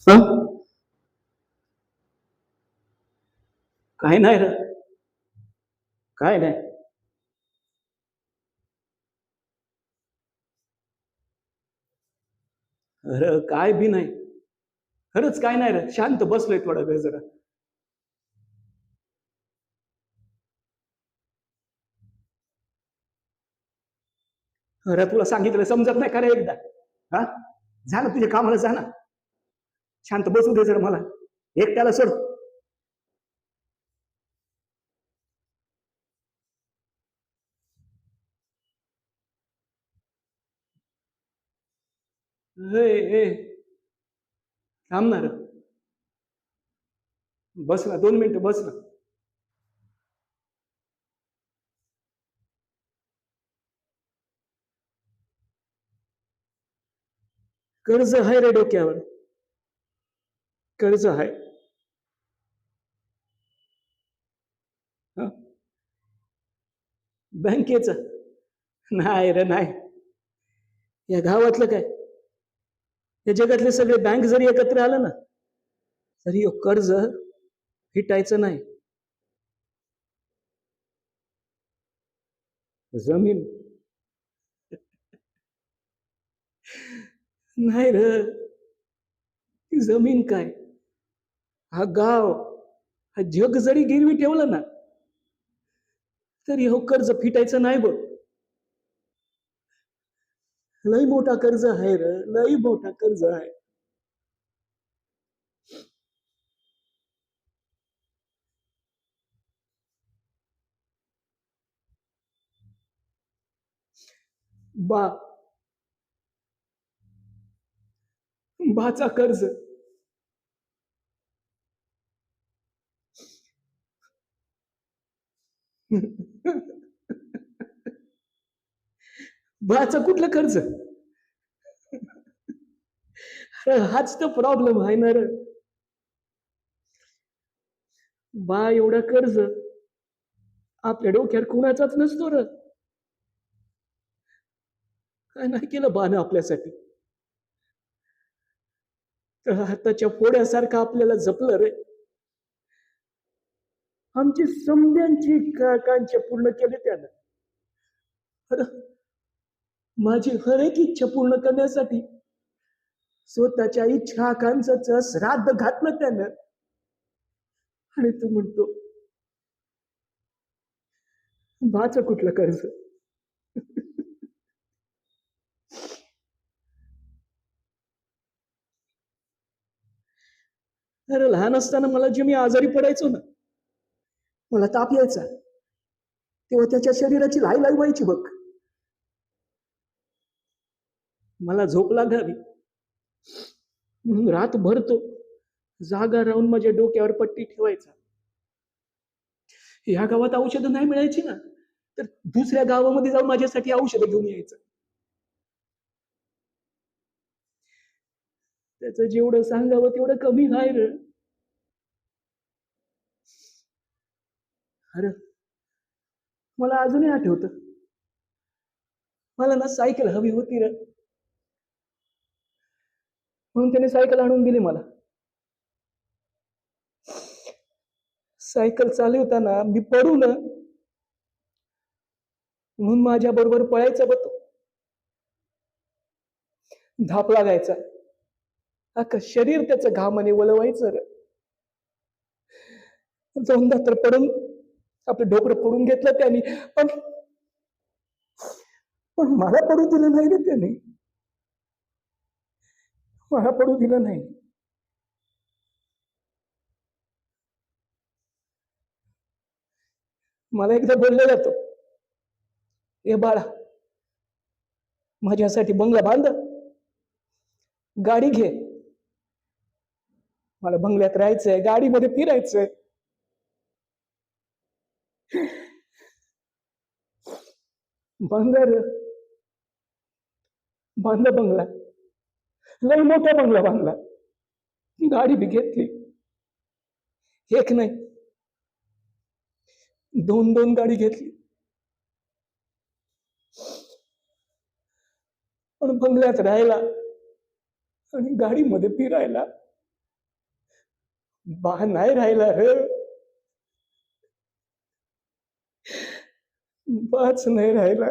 हं? काय नाही रे. काय नाही. अरे काय बी नाही. खरंच काय नाही रे. शांत बसलोय थोडा वेळ जरा. अरे तुला सांगितलं समजत नाही का रे एकदा? हा? जा ना तुझ्या कामाला जा ना. शांत बसू दे जरा मला. एकट्याला सोड. ए, ए, थांब ना रे. बस ना 2 मिनिटं बस ना. कर्ज आहे रे डोक्यावर. कर्ज आहे. हं? बँकेचं नाही रे नाही. या गावातलं काय, या जगातले सगळे बँक जरी एकत्र आलं ना तरी हे कर्ज फिटायचं नाही. जमीन नाही रे. ती जमीन काय, हा गाव, हा जग जरी गिरवी ठेवलं ना तरी हो कर्ज फिटायचं नाही बघ. लई मोठा कर्ज आहे रे. लई मोठा कर्ज आहे. बा बाचा कर्ज. बाचं कुठलं कर्ज? अरे हाच तर प्रॉब्लेम आहे ना रे. बा एवढा कर्ज आपल्या डोक्यावर कुणाचाच नसतो रे. काय नाही केलं बानं आपल्यासाठी. तर हाताच्या फोड्यासारखं आपल्याला जपलं रे. आमची समद्यांची कांक्षा पूर्ण केली त्यानं. अरे माझी हर एक इच्छा पूर्ण करण्यासाठी स्वतःच्या इच्छा आकांक्षाचं श्राद्ध घातलं त्यानं. आणि तू म्हणतो बाचं कुठलं कर्ज? अरे लहान असताना मला जे मी आजारी पडायचो ना, मला ताप यायचा, तेव्हा त्याच्या शरीराची लाई लाई व्हायची बघ. मला झोप लागावी म्हणून रातभर तो जागा राहून माझ्या डोक्यावर पट्टी ठेवायचा. ह्या गावात औषधं नाही मिळायची ना तर दुसऱ्या गावामध्ये जाऊन माझ्यासाठी औषधं घेऊन यायचं. त्याचं जेवढं सांगावं तेवढं कमी आहे रे. अरे मला अजूनही आठवतं, मला ना सायकल हवी होती रे, म्हणून त्याने सायकल आणून दिली मला. सायकल चालवताना मी पडू ना म्हणून माझ्या बरोबर पळायचा बघ तो. धाप लागायचा, अख्खं शरीर त्याचं घामाने वलवायचं रे. जाऊन तर पडून आपलं डोकं पडून घेतलं त्याने. पण पण मला पडू दिलं नाही रे त्याने. मला पडू दिलं नाही. मला एकदा बोलला जातो, ए बाळा माझ्यासाठी बंगला बांध, गाडी घे. मला बंगल्यात राहायचंय, गाडीमध्ये फिरायचंय. बांधला बांधला बंगला, लई मोठा बंगला बांधला, गाडी बी घेतली. एक नाही, दोन दोन गाडी घेतली. पण बंगल्यात राहायला आणि गाडीमध्ये फिरायला बा नाही राहिला रे, बाच नाही राहिला.